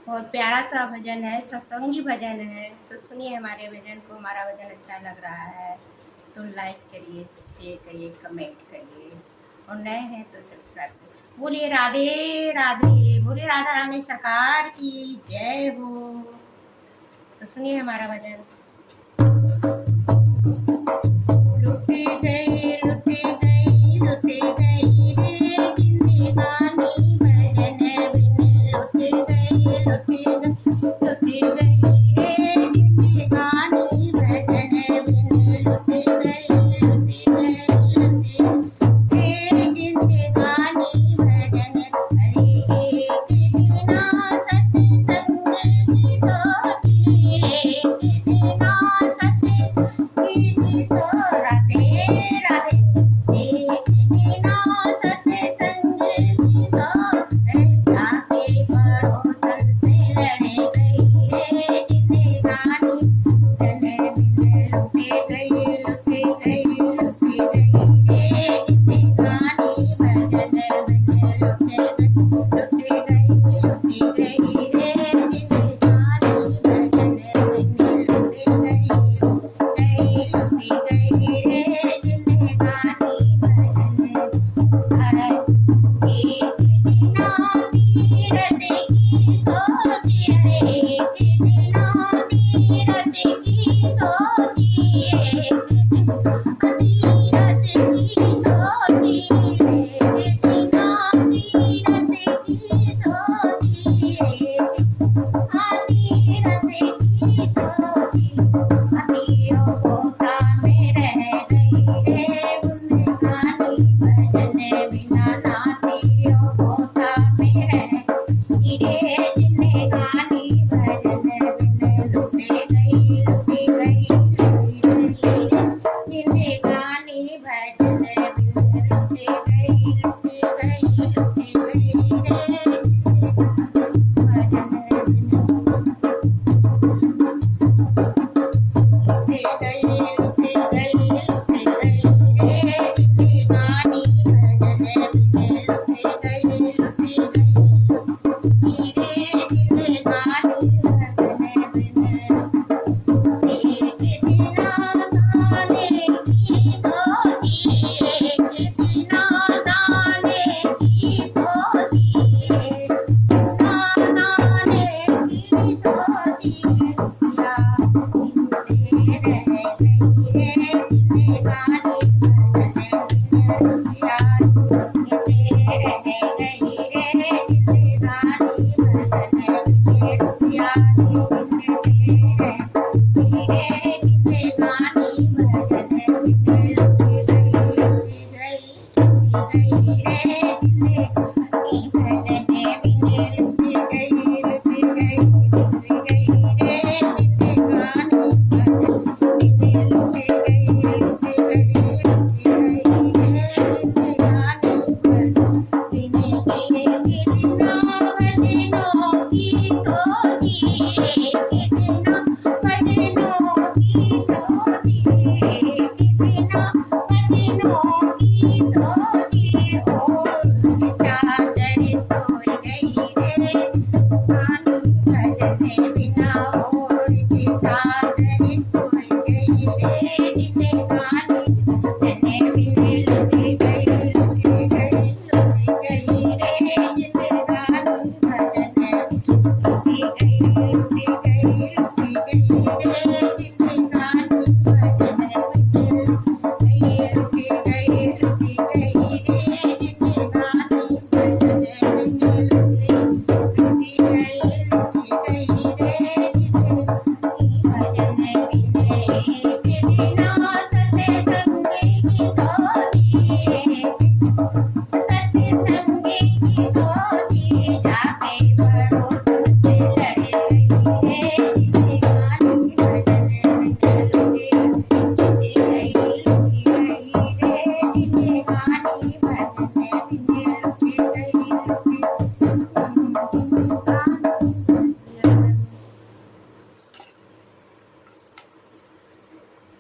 बहुत प्यारा सा भजन है, सत्संगी भजन है। तो सुनिए हमारे भजन को। हमारा भजन अच्छा लग रहा है तो लाइक करिए, शेयर करिए, कमेंट करिए, और नए हैं तो सब्सक्राइब करिए। बोलिए राधे राधे, बोलिए राधा रानी सरकार की जय हो। तो सुनिए हमारा भजन। लुटी गई लुटी गई लुटी गई रे जिंदगानी भजन बिन। लुटी गई लुटी गई लुटी गई रे जिंदगानी भजन बिन। लुटी गई लुटी गई लुटी रे जिंदगानी भजन। अरे एक दिना सत्संग की सोची, एक दिना सत्संग की तो राधे राधे। एक दिना सत्संग की तो जाके पड़ोसन से लड़ गई रे जिंदगानी भजन बिन। लुटी गई लुटी गई लुटी गई रे जिंदगानी भजन बिन। लुटी गई लुटी गई रे जिंदगानी भजन बिन। लुटी गई लुटी गई रे जिंदगानी भजन। हर एक दिना तीरथ की सोची, एक दिना तीरथ की सोची, एक दिना तीरथ की सोची, एक दिना तीरथ की सोची, तीरथ की सोची। अतियो पोता में रह गई रे गुनगानी भजन बिना। नातियो पोता में रह गई रे जिंदगानी भजन बिन। लुटी गई लुटी गई जिंदगानी भजन बिन। लुटी गई लुटी गई लुटी गई रे भजन लुटी गई लुटी गई लुटी गई रे जिंदगानी भजन बिन। लुटी गई लुटी गई रे जिंदगानी भजन बिन। एक दिना दाने की सोची, एक दिना दाने की सोची, दाने की सोची। या रह गई रे जिंदगानी भजन बिन। या रह गई रे जिंदगानी भजन बिन। या चादर सोई गई रे